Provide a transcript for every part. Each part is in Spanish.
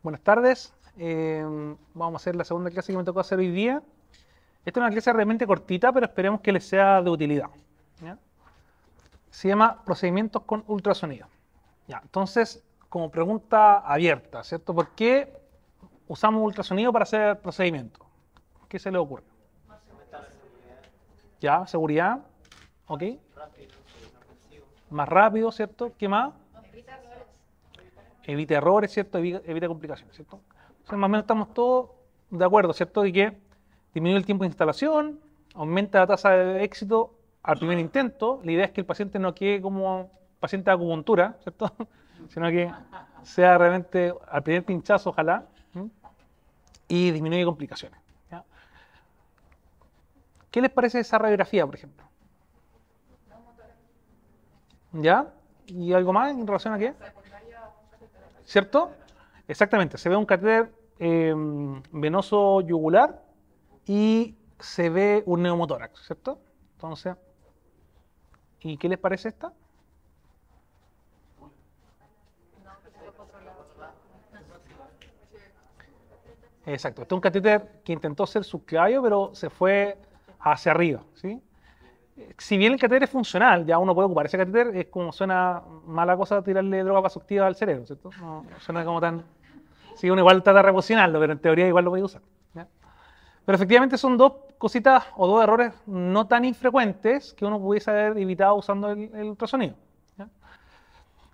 Buenas tardes. Vamos a hacer la segunda clase que me tocó hacer hoy día. Esta es una clase realmente cortita, pero esperemos que les sea de utilidad. ¿Ya? Se llama Procedimientos con ultrasonido. Ya, entonces, como pregunta abierta, ¿cierto? ¿Por qué usamos ultrasonido para hacer procedimientos? ¿Qué se les ocurre? Ya, seguridad. Ok. Más rápido, ¿cierto? ¿Qué más? Evita errores, ¿cierto? Evita complicaciones, ¿cierto? Entonces, más o menos estamos todos de acuerdo, ¿cierto? De que disminuye el tiempo de instalación, aumenta la tasa de éxito al primer intento. La idea es que el paciente no quede como paciente de acupuntura, ¿cierto? Sino que sea realmente al primer pinchazo, ojalá, y disminuye complicaciones. ¿Ya? ¿Qué les parece esa radiografía, por ejemplo? ¿Ya? ¿Y algo más en relación a qué? ¿Cierto? Exactamente, se ve un catéter venoso yugular y se ve un neumotórax, ¿cierto? Entonces, ¿y qué les parece esta? Exacto, este es un catéter que intentó ser subclavio, pero se fue hacia arriba, ¿sí? Si bien el catéter es funcional, ya uno puede ocupar ese catéter, es como suena mala cosa tirarle droga vasoactiva al cerebro, ¿cierto? No suena como tan... Sí, uno igual trata de reposicionarlo, pero en teoría igual lo puede usar. ¿Ya? Pero efectivamente son dos cositas o dos errores no tan infrecuentes que uno pudiese haber evitado usando el ultrasonido. ¿Ya?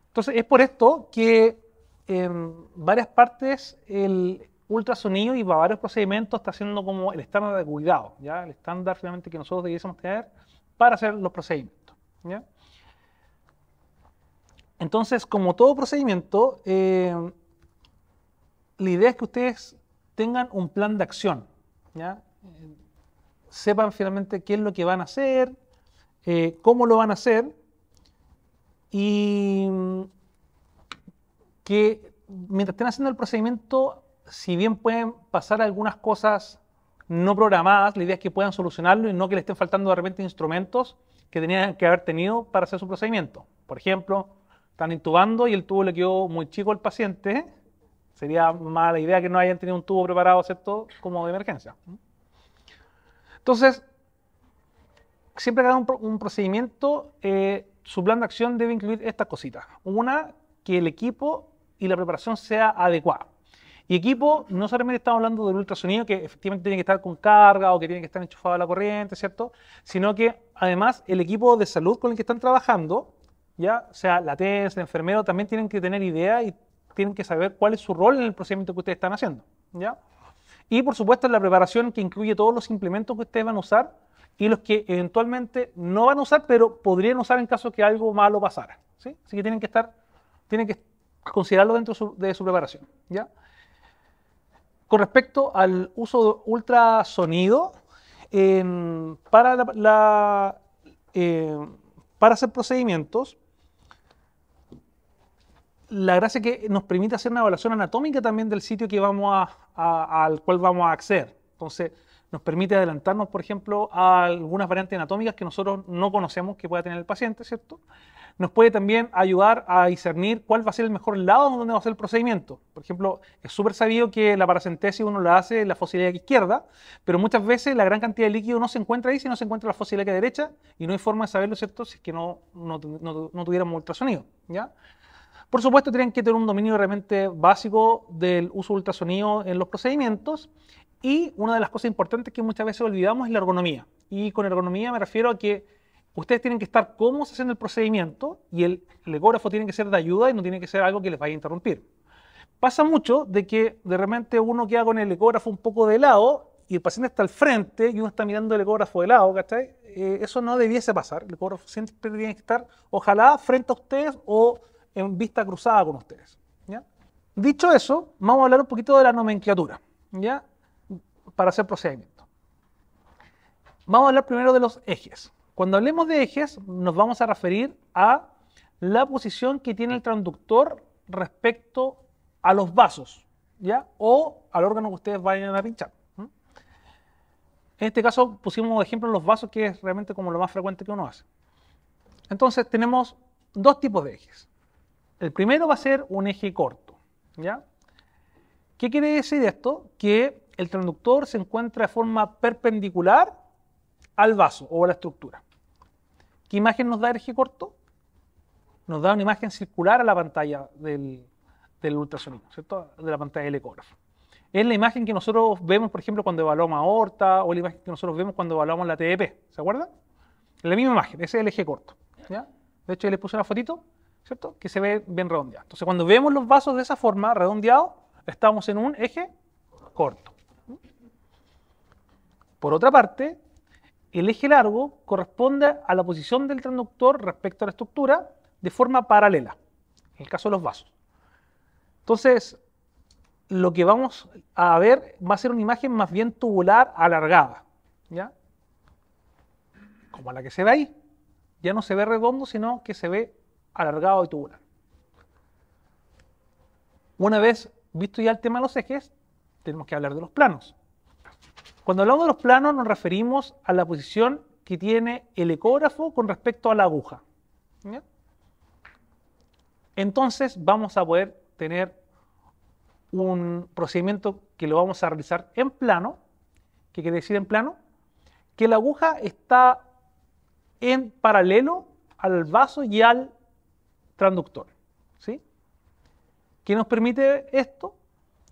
Entonces es por esto que en varias partes el ultrasonido y para varios procedimientos está siendo como el estándar de cuidado, ¿ya? El estándar finalmente que nosotros debiésemos tener para hacer los procedimientos. ¿Ya? Entonces, como todo procedimiento, la idea es que ustedes tengan un plan de acción, ¿ya? Sepan finalmente qué es lo que van a hacer, cómo lo van a hacer y que mientras estén haciendo el procedimiento, si bien pueden pasar algunas cosas no programadas, la idea es que puedan solucionarlo y no que le estén faltando de repente instrumentos que tenían que haber tenido para hacer su procedimiento. Por ejemplo, están intubando y el tubo le quedó muy chico al paciente. Sería mala idea que no hayan tenido un tubo preparado, ¿cierto? Como de emergencia. Entonces, siempre que hagan un procedimiento, su plan de acción debe incluir estas cositas. Una, que el equipo y la preparación sea adecuada. Y equipo, no solamente estamos hablando del ultrasonido, que efectivamente tiene que estar con carga o que tiene que estar enchufado a la corriente, ¿cierto? Sino que además el equipo de salud con el que están trabajando, ya sea la TENS, el enfermero, también tienen que tener idea y tienen que saber cuál es su rol en el procedimiento que ustedes están haciendo, ¿ya? Y por supuesto la preparación que incluye todos los implementos que ustedes van a usar y los que eventualmente no van a usar, pero podrían usar en caso que algo malo pasara, ¿sí? Así que tienen que considerarlo dentro de su preparación, ¿ya? Con respecto al uso de ultrasonido para, para hacer procedimientos, la gracia es que nos permite hacer una evaluación anatómica también del sitio que al cual vamos a acceder. Entonces, nos permite adelantarnos, por ejemplo, a algunas variantes anatómicas que nosotros no conocemos que pueda tener el paciente, ¿cierto? Nos puede también ayudar a discernir cuál va a ser el mejor lado donde va a ser el procedimiento. Por ejemplo, es súper sabido que la paracentesis uno la hace en la fosa ilíaca izquierda, pero muchas veces la gran cantidad de líquido no se encuentra ahí, sino se encuentra en la fosa ilíaca derecha y no hay forma de saberlo, ¿cierto?, si es que no tuviéramos ultrasonido, ¿ya? Por supuesto, tienen que tener un dominio realmente básico del uso de ultrasonido en los procedimientos y una de las cosas importantes que muchas veces olvidamos es la ergonomía. Y con ergonomía me refiero a que ustedes tienen que estar cómodos haciendo el procedimiento y el ecógrafo tiene que ser de ayuda y no tiene que ser algo que les vaya a interrumpir. Pasa mucho de que de repente uno queda con el ecógrafo un poco de lado y el paciente está al frente y uno está mirando el ecógrafo de lado, ¿cachai? Eso no debiese pasar. El ecógrafo siempre tiene que estar, ojalá, frente a ustedes o en vista cruzada con ustedes, ¿ya? Dicho eso, vamos a hablar un poquito de la nomenclatura, ¿ya? Para hacer procedimiento. Vamos a hablar primero de los ejes. Cuando hablemos de ejes, nos vamos a referir a la posición que tiene el transductor respecto a los vasos, ¿ya? O al órgano que ustedes vayan a pinchar. En este caso pusimos de ejemplo los vasos, que es realmente como lo más frecuente que uno hace. Entonces tenemos dos tipos de ejes. El primero va a ser un eje corto, ¿ya? ¿Qué quiere decir esto? Que el transductor se encuentra de forma perpendicular al vaso o a la estructura. ¿Qué imagen nos da el eje corto? Nos da una imagen circular a la pantalla del ultrasonido, ¿cierto? De la pantalla del ecógrafo. Es la imagen que nosotros vemos, por ejemplo, cuando evaluamos aorta, o la imagen que nosotros vemos cuando evaluamos la TDP, ¿se acuerdan? Es la misma imagen, ese es el eje corto, ¿ya? De hecho, yo les puse una fotito, ¿cierto? Que se ve bien redondeado. Entonces, cuando vemos los vasos de esa forma, redondeados, estamos en un eje corto. Por otra parte, el eje largo corresponde a la posición del transductor respecto a la estructura de forma paralela, en el caso de los vasos. Entonces, lo que vamos a ver va a ser una imagen más bien tubular alargada, ¿ya? Como la que se ve ahí. Ya no se ve redondo, sino que se ve alargado y tubular. Una vez visto ya el tema de los ejes, tenemos que hablar de los planos. Cuando hablamos de los planos nos referimos a la posición que tiene el ecógrafo con respecto a la aguja, ¿ya? Entonces vamos a poder tener un procedimiento que lo vamos a realizar en plano. ¿Qué quiere decir en plano? Que la aguja está en paralelo al vaso y al transductor, ¿sí? ¿Qué nos permite esto?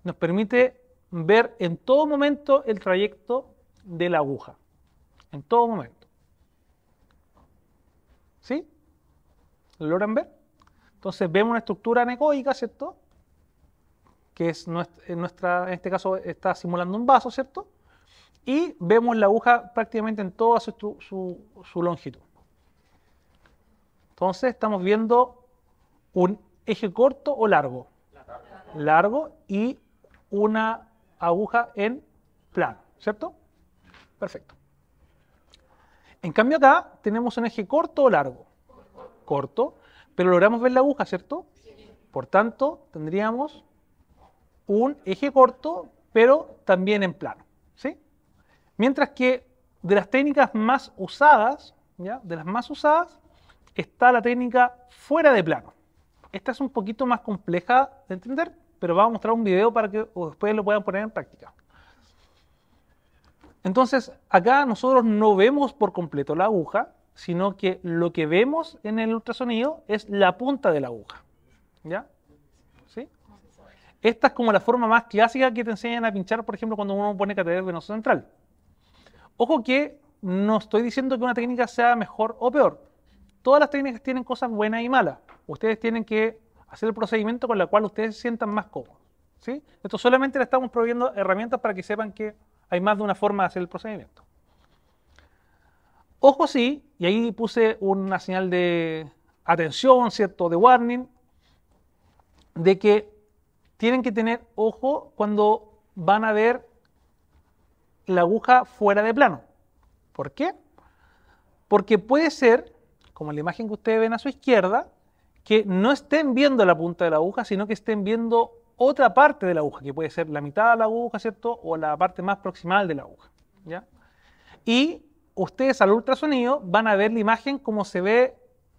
Nos permite ver en todo momento el trayecto de la aguja, en todo momento, ¿sí? ¿Lo logran ver? Entonces vemos una estructura anecoica, ¿cierto? Que es en este caso está simulando un vaso, ¿cierto? Y vemos la aguja prácticamente en toda su longitud. Entonces estamos viendo un eje corto o largo. Largo y una aguja en plano, ¿cierto? Perfecto. En cambio acá tenemos un eje corto o largo. Corto, pero logramos ver la aguja, ¿cierto? Por tanto, tendríamos un eje corto, pero también en plano, ¿sí? Mientras que de las técnicas más usadas, ¿ya? De las más usadas, está la técnica fuera de plano. Esta es un poquito más compleja de entender, pero vamos a mostrar un video para que después lo puedan poner en práctica. Entonces, acá nosotros no vemos por completo la aguja, sino que lo que vemos en el ultrasonido es la punta de la aguja, ¿ya? ¿Sí? Esta es como la forma más clásica que te enseñan a pinchar, por ejemplo, cuando uno pone catéter venoso central. Ojo que no estoy diciendo que una técnica sea mejor o peor. Todas las técnicas tienen cosas buenas y malas. Ustedes tienen que hacer el procedimiento con el cual ustedes se sientan más cómodos, ¿sí? Esto solamente le estamos proveyendo herramientas para que sepan que hay más de una forma de hacer el procedimiento. Ojo sí, y ahí puse una señal de atención, ¿cierto? De warning, de que tienen que tener ojo cuando van a ver la aguja fuera de plano. ¿Por qué? Porque puede ser, como en la imagen que ustedes ven a su izquierda, que no estén viendo la punta de la aguja, sino que estén viendo otra parte de la aguja, que puede ser la mitad de la aguja, ¿cierto? O la parte más proximal de la aguja, ¿ya? Y ustedes al ultrasonido van a ver la imagen como se ve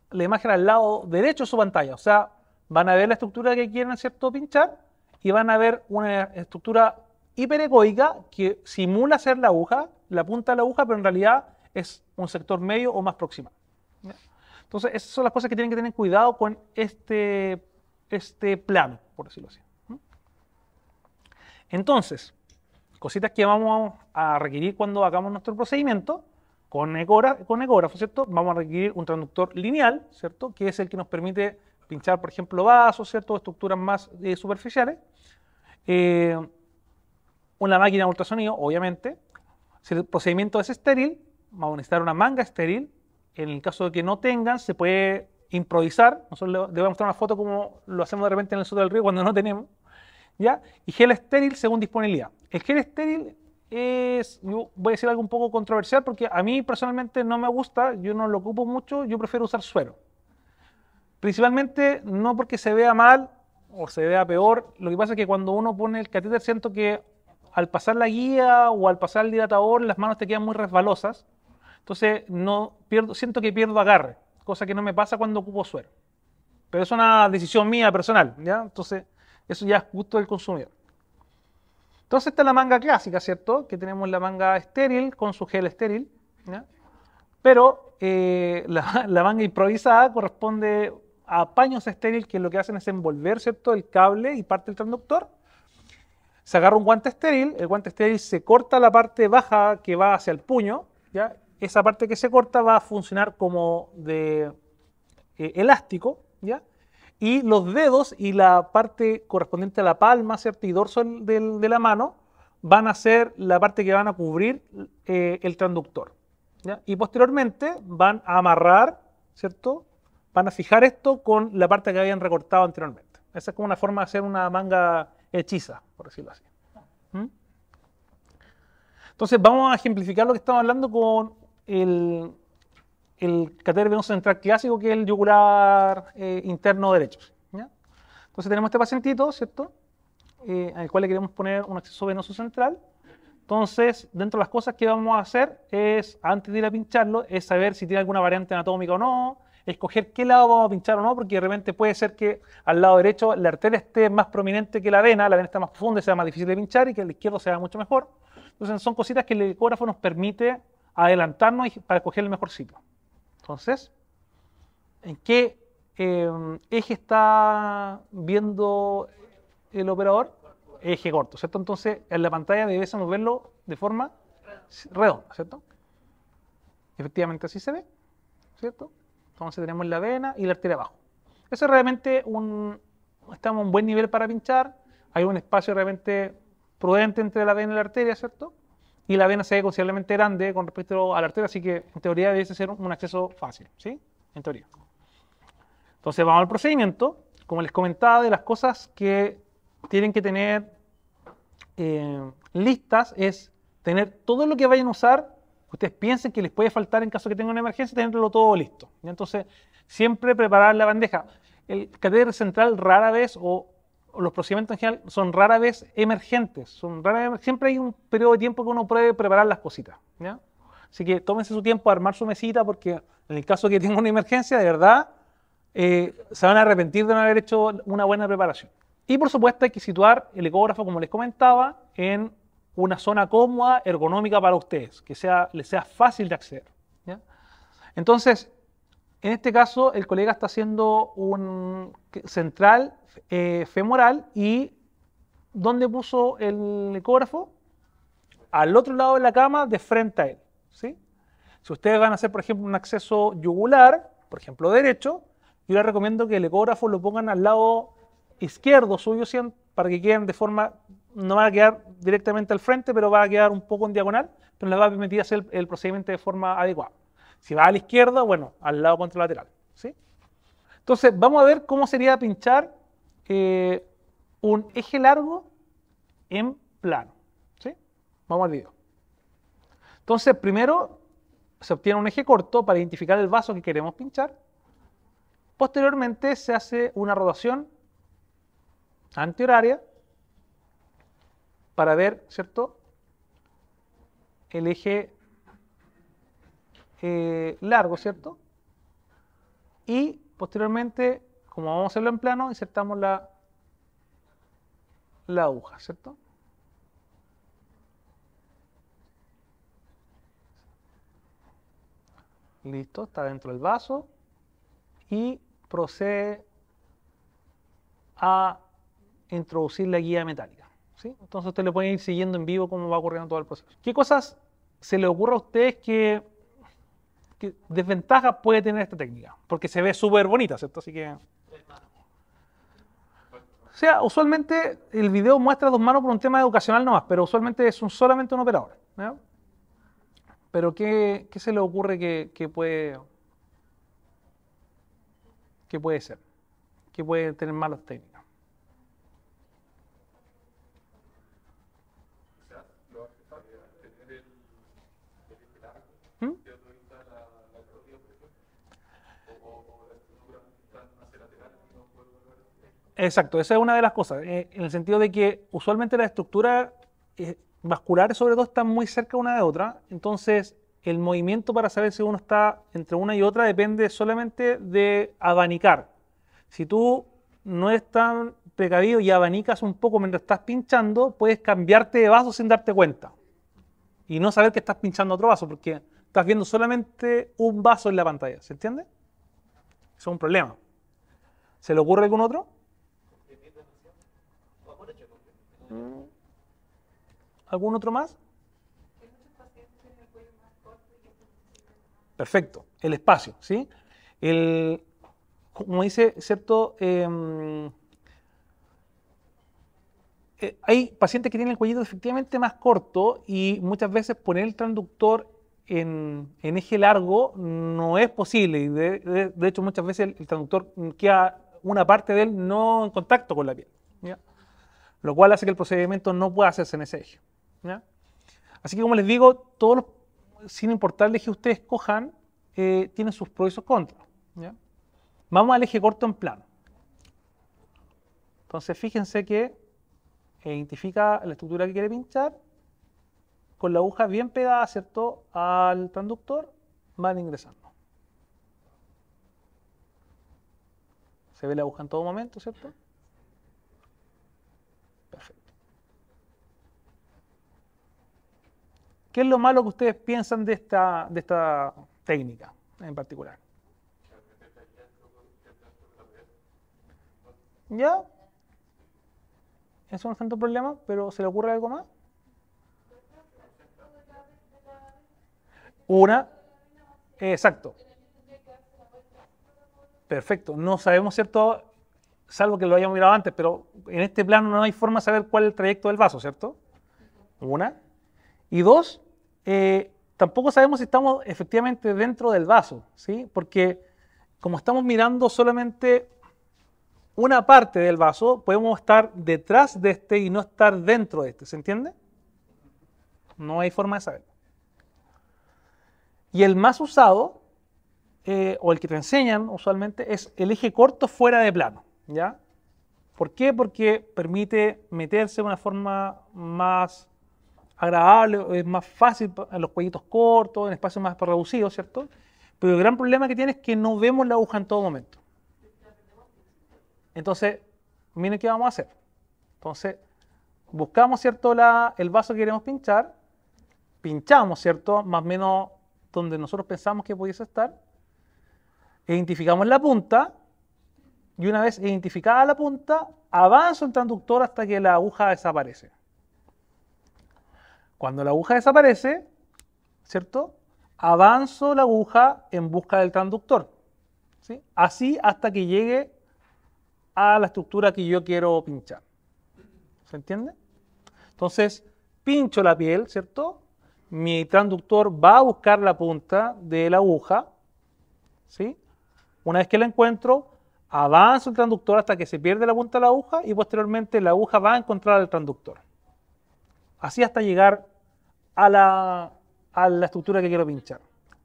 la imagen al lado derecho de su pantalla. O sea, van a ver la estructura que quieren, ¿cierto?, pinchar, y van a ver una estructura hiperecoica que simula ser la aguja, la punta de la aguja, pero en realidad es un sector medio o más proximal, ¿ya? Entonces, esas son las cosas que tienen que tener cuidado con este plano, por decirlo así. Entonces, cositas que vamos a requerir cuando hagamos nuestro procedimiento con ecógrafo, ¿cierto? Vamos a requerir un transductor lineal, ¿cierto? Que es el que nos permite pinchar, por ejemplo, vasos, ¿cierto? Estructuras más superficiales. Una máquina de ultrasonido, obviamente. Si el procedimiento es estéril, vamos a necesitar una manga estéril. En el caso de que no tengan, se puede improvisar. Nosotros les voy a mostrar una foto como lo hacemos de repente en el Soto del Río cuando no tenemos, ¿ya? Y gel estéril según disponibilidad. El gel estéril es, yo voy a decir algo un poco controversial porque a mí personalmente no me gusta, yo no lo ocupo mucho, yo prefiero usar suero. Principalmente no porque se vea mal o se vea peor, lo que pasa es que cuando uno pone el catéter siento que al pasar la guía o al pasar el dilatador las manos te quedan muy resbalosas, entonces siento que pierdo agarre, cosa que no me pasa cuando ocupo suero. Pero es una decisión mía personal, ¿ya? Entonces eso ya es gusto del consumidor. Entonces esta es la manga clásica, ¿cierto? Que tenemos la manga estéril con su gel estéril, ¿ya? Pero la manga improvisada corresponde a paños estéril que lo que hacen es envolver, ¿cierto?, el cable y parte del transductor. Se agarra un guante estéril, el guante estéril se corta la parte baja que va hacia el puño, ¿ya? Esa parte que se corta va a funcionar como de elástico, ¿ya? Y los dedos y la parte correspondiente a la palma, ¿cierto?, y dorso de la mano van a ser la parte que van a cubrir el transductor, ¿ya? Y posteriormente van a amarrar, ¿cierto? Van a fijar esto con la parte que habían recortado anteriormente. Esa es como una forma de hacer una manga hechiza, por decirlo así. ¿Mm? Entonces vamos a ejemplificar lo que estamos hablando con el catéter venoso central clásico, que es el yugular interno derecho, ¿ya? Entonces tenemos este pacientito, ¿cierto?, al cual le queremos poner un acceso venoso central. Entonces, dentro de las cosas que vamos a hacer es, antes de ir a pincharlo, es saber si tiene alguna variante anatómica o no, escoger qué lado vamos a pinchar o no, porque de repente puede ser que al lado derecho la arteria esté más prominente que la vena está más profunda y sea más difícil de pinchar, y que el izquierdo sea mucho mejor. Entonces son cositas que el ecógrafo nos permite adelantarnos para escoger el mejor sitio. Entonces, ¿en qué eje está viendo el operador? Eje corto, ¿cierto? Entonces, en la pantalla debemos verlo de forma redonda, ¿cierto? Efectivamente así se ve, ¿cierto? Entonces tenemos la vena y la arteria abajo. Eso es realmente estamos a un buen nivel para pinchar. Hay un espacio realmente prudente entre la vena y la arteria, ¿cierto? Y la vena se ve considerablemente grande con respecto a la arteria, así que en teoría debe ser un acceso fácil, ¿sí? En teoría. Entonces vamos al procedimiento. Como les comentaba, de las cosas que tienen que tener listas es tener todo lo que vayan a usar, que ustedes piensen que les puede faltar en caso que tengan una emergencia, tenerlo todo listo, ¿ya? Entonces, siempre preparar la bandeja. El catéter central rara vez, o los procedimientos en general, son rara vez emergentes. Siempre hay un periodo de tiempo que uno puede preparar las cositas, ¿ya? Así que tómense su tiempo a armar su mesita, porque en el caso que tengan una emergencia, de verdad, se van a arrepentir de no haber hecho una buena preparación. Y por supuesto hay que situar el ecógrafo, como les comentaba, en una zona cómoda, ergonómica para ustedes, que les sea fácil de acceder, ¿ya? Entonces, en este caso, el colega está haciendo un central femoral, y ¿dónde puso el ecógrafo? Al otro lado de la cama, de frente a él, ¿sí? Si ustedes van a hacer, por ejemplo, un acceso yugular, por ejemplo, derecho, yo les recomiendo que el ecógrafo lo pongan al lado izquierdo suyo, para que queden de forma, no va a quedar directamente al frente, pero va a quedar un poco en diagonal, pero les va a permitir hacer el procedimiento de forma adecuada. Si va a la izquierda, bueno, al lado contralateral, ¿sí? Entonces, vamos a ver cómo sería pinchar un eje largo en plano, ¿sí? Vamos al video. Entonces, primero se obtiene un eje corto para identificar el vaso que queremos pinchar. Posteriormente se hace una rotación antihoraria para ver, ¿cierto?, el eje largo, ¿cierto? Y posteriormente, como vamos a hacerlo en plano, insertamos la aguja, ¿cierto? Listo, está dentro del vaso y procede a introducir la guía metálica, ¿sí? Entonces ustedes le pueden ir siguiendo en vivo cómo va ocurriendo todo el proceso. ¿Qué cosas se le ocurre a ustedes que desventajas puede tener esta técnica? Porque se ve súper bonita, ¿cierto? Así que... O sea, usualmente el video muestra dos manos por un tema educacional nomás, pero usualmente es solamente un operador, ¿no? Pero ¿qué se le ocurre que puede ser? Que puede tener malas técnicas. ¿Mm? Exacto, esa es una de las cosas, en el sentido de que usualmente las estructuras vasculares sobre todo están muy cerca una de otra, entonces el movimiento para saber si uno está entre una y otra depende solamente de abanicar. Si tú no eres tan precavido y abanicas un poco mientras estás pinchando, puedes cambiarte de vaso sin darte cuenta y no saber que estás pinchando otro vaso porque estás viendo solamente un vaso en la pantalla. ¿Se entiende? Eso es un problema. ¿Se le ocurre algún otro? ¿Algún otro más? Perfecto. El espacio, ¿sí? Como dice, ¿cierto? Hay pacientes que tienen el cuellito efectivamente más corto y muchas veces poner el transductor en eje largo no es posible. Y de hecho, muchas veces el transductor queda una parte de él no en contacto con la piel, ¿ya? Lo cual hace que el procedimiento no pueda hacerse en ese eje, ¿ya? Así que como les digo, sin importar el eje que ustedes cojan, tienen sus pros y sus contras, ¿ya? Vamos al eje corto en plano. Entonces fíjense que identifica la estructura que quiere pinchar, con la aguja bien pegada, ¿cierto?, al transductor, van ingresando. Se ve la aguja en todo momento, ¿cierto? Perfecto. ¿Qué es lo malo que ustedes piensan de esta técnica en particular? ¿Ya? Eso no es tanto problema, pero ¿se le ocurre algo más? Una, exacto. Perfecto. No sabemos, ¿cierto? Salvo que lo hayamos mirado antes, pero en este plano no hay forma de saber cuál es el trayecto del vaso, ¿cierto? Una. Y dos, tampoco sabemos si estamos efectivamente dentro del vaso, ¿sí? Porque como estamos mirando solamente una parte del vaso, podemos estar detrás de este y no estar dentro de este, ¿se entiende? No hay forma de saberlo. Y el más usado, o el que te enseñan usualmente, es el eje corto fuera de plano, ¿ya? ¿Por qué? Porque permite meterse de una forma más agradable, es más fácil en los cuellitos cortos, en espacios más reducidos, ¿cierto? Pero el gran problema que tiene es que no vemos la aguja en todo momento. Entonces, miren qué vamos a hacer. Entonces, buscamos, ¿cierto?, el vaso que queremos pinchar, pinchamos, ¿cierto?, más o menos donde nosotros pensamos que pudiese estar, identificamos la punta, y una vez identificada la punta, avanzo el transductor hasta que la aguja desaparece. Cuando la aguja desaparece, ¿cierto?, avanzo la aguja en busca del transductor, ¿sí? Así hasta que llegue a la estructura que yo quiero pinchar. ¿Se entiende? Entonces, pincho la piel, ¿cierto? Mi transductor va a buscar la punta de la aguja, ¿sí? Una vez que la encuentro, avanzo el transductor hasta que se pierde la punta de la aguja y posteriormente la aguja va a encontrar al transductor. Así hasta llegar a la estructura que quiero pinchar.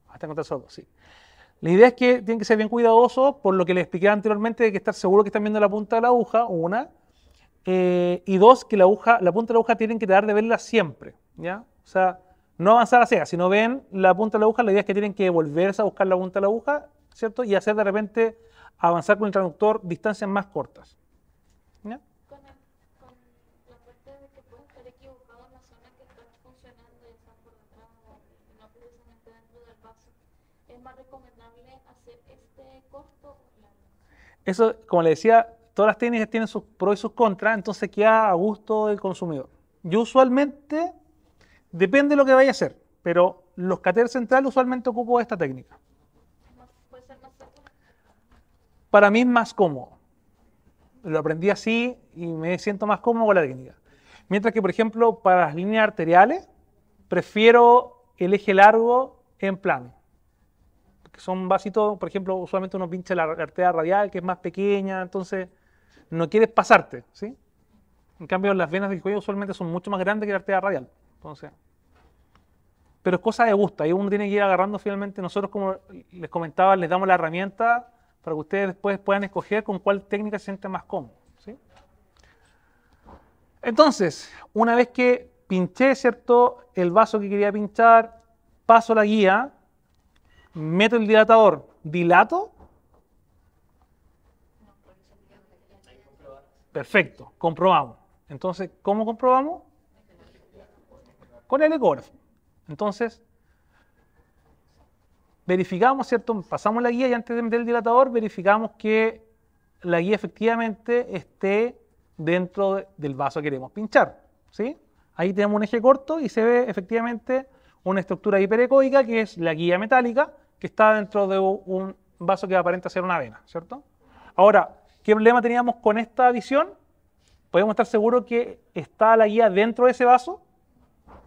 Hasta encontrar solo, sí. La idea es que tienen que ser bien cuidadosos, por lo que les expliqué anteriormente, de que estar seguro que están viendo la punta de la aguja, una. Y dos, que la punta de la aguja tienen que tratar de verla siempre, ¿ya? O sea, no avanzar a ciegas. Si no ven la punta de la aguja, la idea es que tienen que volverse a buscar la punta de la aguja, ¿cierto? Y hacer de repente avanzar con el transductor distancias más cortas, ¿ya? Con la parte de que puede estar equivocado en la zona que está funcionando, ya sea por detrás o no precisamente dentro del vaso, ¿es más recomendable hacer este corto o largo? Eso, como le decía, todas las técnicas tienen sus pros y sus contras, entonces queda a gusto del consumidor. Yo usualmente, depende de lo que vaya a hacer, pero los catheters centrales usualmente ocupo esta técnica. ¿Puede ser más seguro? Para mí es más cómodo. Lo aprendí así y me siento más cómodo con la técnica. Mientras que, por ejemplo, para las líneas arteriales, prefiero el eje largo en plano. Que son vasitos, por ejemplo, usualmente uno pincha la arteria radial, que es más pequeña, entonces no quieres pasarte, ¿sí? En cambio, las venas del cuello usualmente son mucho más grandes que la arteria radial. Entonces, pero es cosa de gusto, ahí uno tiene que ir agarrando finalmente. Nosotros, como les comentaba, les damos la herramienta para que ustedes después puedan escoger con cuál técnica se sienten más cómodos, ¿sí? Entonces, una vez que pinché, ¿cierto?, el vaso que quería pinchar, paso la guía, meto el dilatador, dilato. Perfecto, comprobamos. Entonces, ¿cómo comprobamos? Con el ecógrafo. Entonces, verificamos, ¿cierto? Pasamos la guía y antes de meter el dilatador, verificamos que la guía efectivamente esté dentro del vaso que queremos pinchar, ¿sí? Ahí tenemos un eje corto y se ve efectivamente una estructura hiperecóica que es la guía metálica que está dentro de un vaso que aparenta ser una vena, ¿cierto? Ahora, ¿qué problema teníamos con esta visión? Podemos estar seguros que está la guía dentro de ese vaso,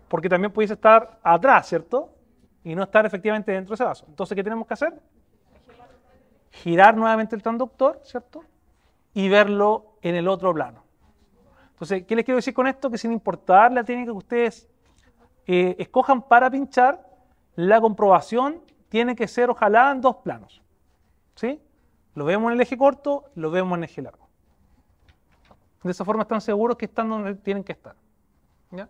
porque también pudiese estar atrás, ¿cierto? Y no estar efectivamente dentro de ese vaso. Entonces, ¿qué tenemos que hacer? Girar nuevamente el transductor, ¿cierto? Y verlo en el otro plano. Entonces, ¿qué les quiero decir con esto? Que sin importar la técnica que ustedes escojan para pinchar, la comprobación tiene que ser ojalá en dos planos, ¿sí? Lo vemos en el eje corto, lo vemos en el eje largo. De esa forma están seguros que están donde tienen que estar, ¿ya?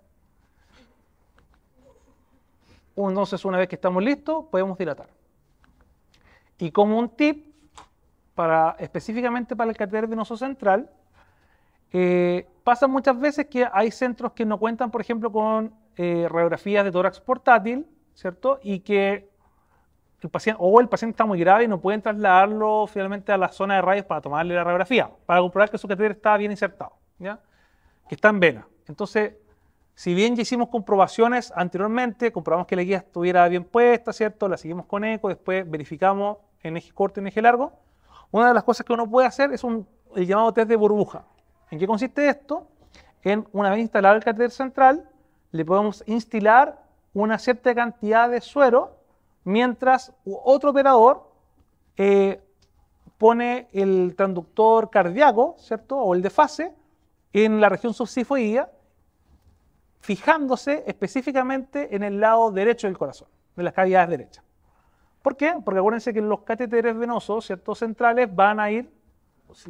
Entonces, una vez que estamos listos, podemos dilatar. Y como un tip, específicamente para el catéter venoso central, pasa muchas veces que hay centros que no cuentan, por ejemplo, con radiografías de tórax portátil, ¿cierto? Y que el paciente está muy grave y no pueden trasladarlo finalmente a la zona de rayos para tomarle la radiografía, para comprobar que su catéter está bien insertado, ¿ya? Que está en vena. Entonces, si bien ya hicimos comprobaciones anteriormente, comprobamos que la guía estuviera bien puesta, ¿cierto? La seguimos con eco, después verificamos en eje corto y en eje largo. Una de las cosas que uno puede hacer es el llamado test de burbuja. ¿En qué consiste esto? Una vez instalado el catéter central, le podemos instilar una cierta cantidad de suero mientras otro operador pone el transductor cardíaco, ¿cierto? O el de fase en la región subsifoidea, fijándose específicamente en el lado derecho del corazón, de las cavidades derechas. ¿Por qué? Porque acuérdense que los catéteres venosos, ¿cierto? Centrales van a ir,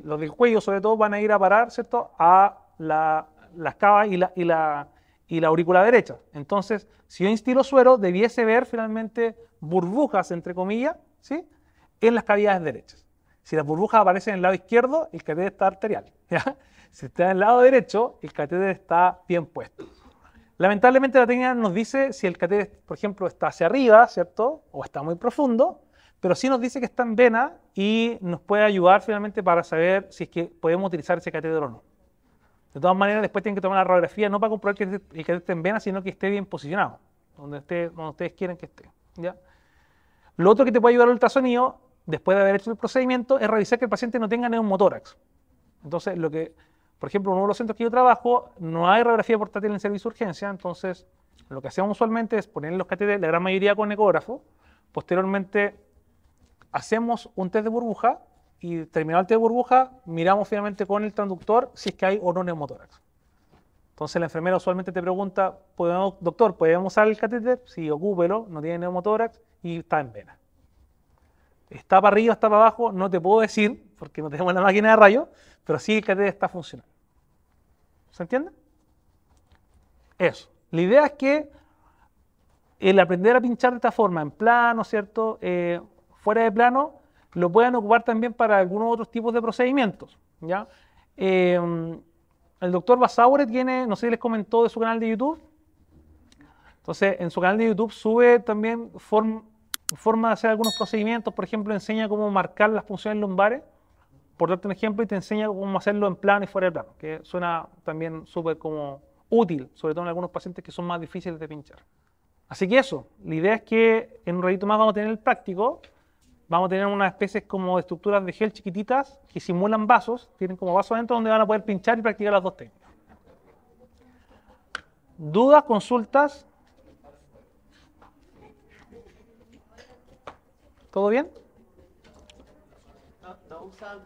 los del cuello sobre todo, van a ir a parar, ¿cierto? A las cavas y la aurícula derecha. Entonces, si yo instilo suero, debiese ver finalmente burbujas, entre comillas, ¿sí? En las cavidades derechas. Si las burbujas aparecen en el lado izquierdo, el catéter está arterial, ¿ya? Si está en el lado derecho, el catéter está bien puesto. Lamentablemente la técnica nos dice si el catéter, por ejemplo, está hacia arriba, ¿cierto? O está muy profundo, pero sí nos dice que está en vena y nos puede ayudar finalmente para saber si es que podemos utilizar ese catéter o no. De todas maneras, después tienen que tomar la radiografía no para comprobar que el catéter esté en vena, sino que esté bien posicionado, donde ustedes quieren que esté, ¿ya? Lo otro que te puede ayudar el ultrasonido, después de haber hecho el procedimiento, es revisar que el paciente no tenga neumotórax. Entonces, por ejemplo, en uno de los centros que yo trabajo, no hay radiografía portátil en servicio de urgencia, entonces lo que hacemos usualmente es poner los catéteres, la gran mayoría con ecógrafo, posteriormente hacemos un test de burbuja y terminado el test de burbuja, miramos finalmente con el transductor si es que hay o no neumotórax. Entonces la enfermera usualmente te pregunta, doctor, ¿podemos usar el catéter? Sí, ocúpelo, no tiene neumotórax y está en vena. Está para arriba, está para abajo, no te puedo decir, porque no tenemos la máquina de rayos, pero sí el catéter está funcionando. ¿Se entiende? Eso. La idea es que el aprender a pinchar de esta forma, en plano, ¿cierto? Fuera de plano, lo puedan ocupar también para algunos otros tipos de procedimientos, ¿ya? El doctor Basaure tiene, no sé si les comentó de su canal de YouTube. Entonces, en su canal de YouTube sube también forma de hacer algunos procedimientos. Por ejemplo, enseña cómo marcar las funciones lumbares, por darte un ejemplo, y te enseña cómo hacerlo en plano y fuera de plano, que suena también súper como útil, sobre todo en algunos pacientes que son más difíciles de pinchar. Así que eso, la idea es que en un ratito más vamos a tener el práctico, vamos a tener unas especies como de estructuras de gel chiquititas que simulan vasos, tienen como vasos adentro donde van a poder pinchar y practicar las dos técnicas. ¿Dudas, consultas? ¿Todo bien? No usa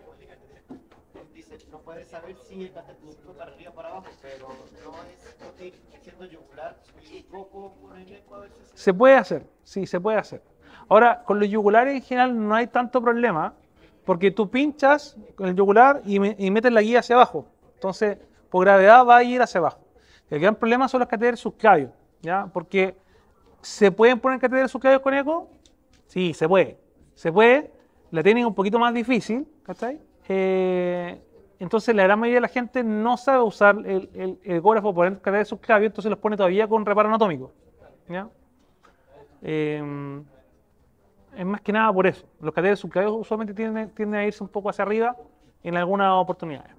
dice, no puede saber si el catéter fue para arriba o para abajo, pero no es útil siendo yugular y un poco por el eco a ver si se puede hacer, sí, se puede hacer. Ahora, con los yugulares en general no hay tanto problema, porque tú pinchas con el yugular y metes la guía hacia abajo. Entonces, por gravedad va a ir hacia abajo. El gran problema son los catéteres subclavios, ¿ya? Porque ¿se pueden poner catéteres subclavios con eco? Sí, se puede. Se puede. La técnica es un poquito más difícil, ¿cachai? Entonces la gran mayoría de la gente no sabe usar el ecógrafo por el catéter subclavio, entonces los pone todavía con reparo anatómico. ¿Ya? Es más que nada por eso. Los catéteres subclavios usualmente tienden a irse un poco hacia arriba en algunas oportunidades.